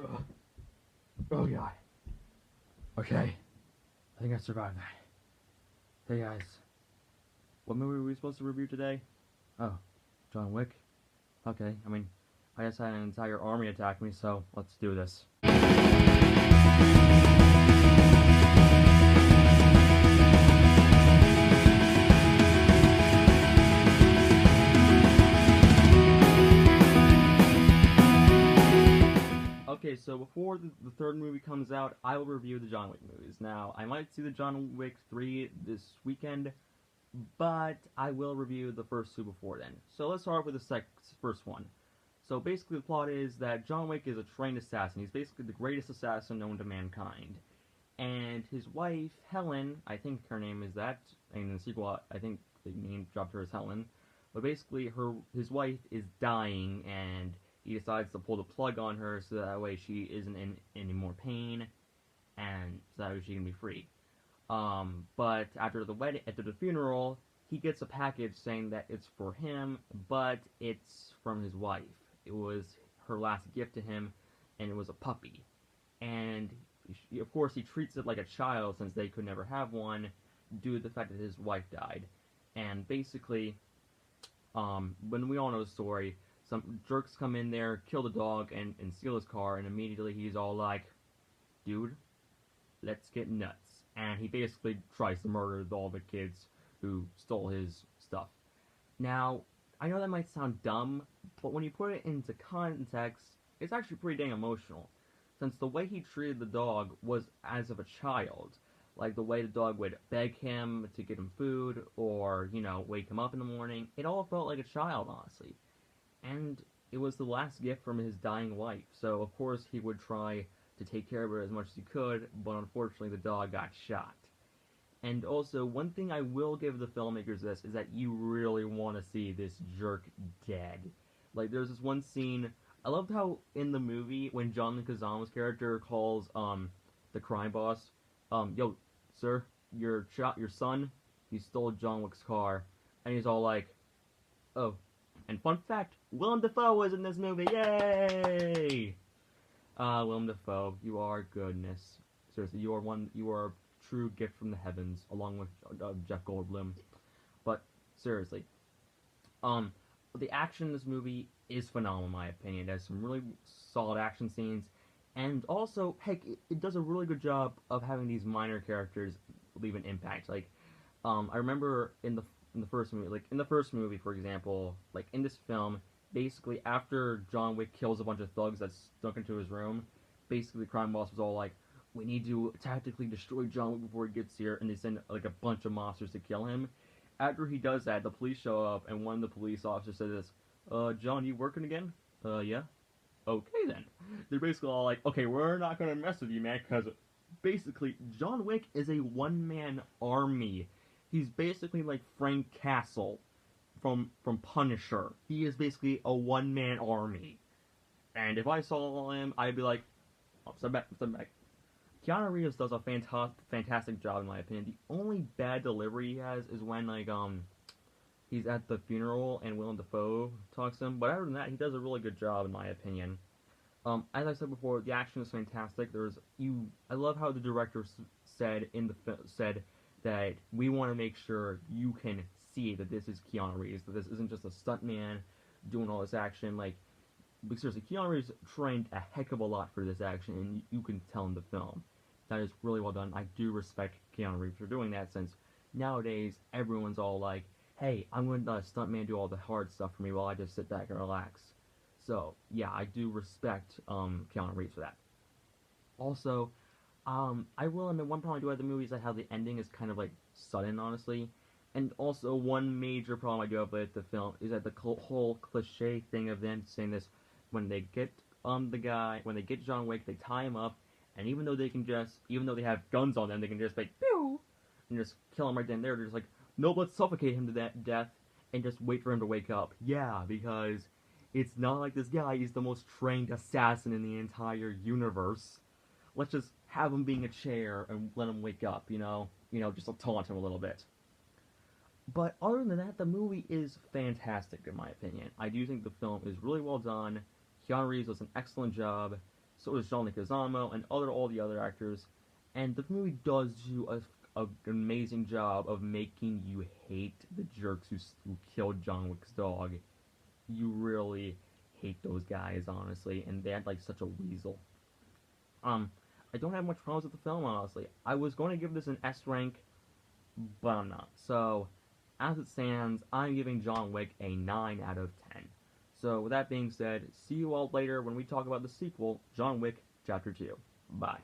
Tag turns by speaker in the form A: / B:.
A: Ugh. Oh god. Okay. I think I survived that. Hey guys. What movie were we supposed to review today? Oh, John Wick? Okay, I mean, I just had an entire army attack me, so let's do this. Okay, so before the third movie comes out, I will review the John Wick movies. Now, I might see the John Wick 3 this weekend, but I will review the first two before then. So let's start with the first one. So basically the plot is that John Wick is a trained assassin. He's basically the greatest assassin known to mankind. And his wife, Helen, I think her name is that, and in the sequel I think they name dropped her as Helen, but basically his wife is dying and he decides to pull the plug on her so that way she isn't in any more pain and so that way she can be free. But after the funeral, he gets a package saying that it's for him, but it's from his wife. It was her last gift to him, and it was a puppy. And of course, he treats it like a child since they could never have one due to the fact that his wife died. And basically, when we all know the story, some jerks come in there, kill the dog, and steal his car, and immediately he's all like, dude, let's get nuts. And he basically tries to murder all the kids who stole his stuff. Now, I know that might sound dumb, but when you put it into context, it's actually pretty dang emotional. Since the way he treated the dog was as of a child. Like the way the dog would beg him to get him food, or, wake him up in the morning. It all felt like a child, honestly. And it was the last gift from his dying wife, so of course he would try to take care of her as much as he could, but unfortunately the dog got shot. And also, one thing I will give the filmmakers this is that you really want to see this jerk dead. Like, there's this one scene, I loved how in the movie, when John Leguizamo's character calls, the crime boss, yo, sir, your son, he stole John Wick's car, and he's all like, oh, and fun fact, Willem Dafoe was in this movie, yay! Willem Dafoe, you are goodness. Seriously, you are a true gift from the heavens, along with Jeff Goldblum. But seriously, the action in this movie is phenomenal, in my opinion. It has some really solid action scenes, and also, heck, it does a really good job of having these minor characters leave an impact. Like, I remember in the first movie, for example, like in this film, basically after John Wick kills a bunch of thugs that snuck into his room, basically the crime boss was all like, we need to tactically destroy John Wick before he gets here, and they send like a bunch of monsters to kill him. After he does that, the police show up, and one of the police officers says this, John, you working again? Yeah. Okay then. They're basically all like, okay, we're not gonna mess with you, man, because basically John Wick is a one-man army. He's basically like Frank Castle from Punisher. He is basically a one-man army. And if I saw him, I'd be like, oh, step back. Keanu Reeves does a fantastic job, in my opinion. The only bad delivery he has is when, like, he's at the funeral and Willem Dafoe talks to him. But other than that, he does a really good job, in my opinion. As I said before, the action is fantastic. I love how the director said that we want to make sure you can see that this is Keanu Reeves, that this isn't just a stuntman doing all this action. Like, seriously, Keanu Reeves trained a heck of a lot for this action, and you can tell in the film. That is really well done. I do respect Keanu Reeves for doing that, since nowadays everyone's all like, hey, I'm going to let a stuntman do all the hard stuff for me while I just sit back and relax. So, yeah, I do respect Keanu Reeves for that. Also, I will admit one problem I do have the movie is that how the ending is kind of like sudden, honestly. And also one major problem I do have with the film is that the whole cliche thing of them saying this, when they get when they get John Wick, they tie him up, and even though they have guns on them, they can just like pew and just kill him right then and there. They're just like, no, let's suffocate him to death and just wait for him to wake up. Yeah, because it's not like this guy is the most trained assassin in the entire universe. Let's just have him being a chair and let him wake up, just to taunt him a little bit. But other than that, the movie is fantastic, in my opinion. I do think the film is really well done. Keanu Reeves does an excellent job. so does John Leguizamo and all the other actors. And the movie does do an amazing job of making you hate the jerks who killed John Wick's dog. You really hate those guys, honestly, and they act like such a weasel. I don't have much problems with the film, honestly. I was going to give this an S rank, but I'm not. So, as it stands, I'm giving John Wick a 9 out of 10. So, with that being said, see you all later when we talk about the sequel, John Wick Chapter 2. Bye.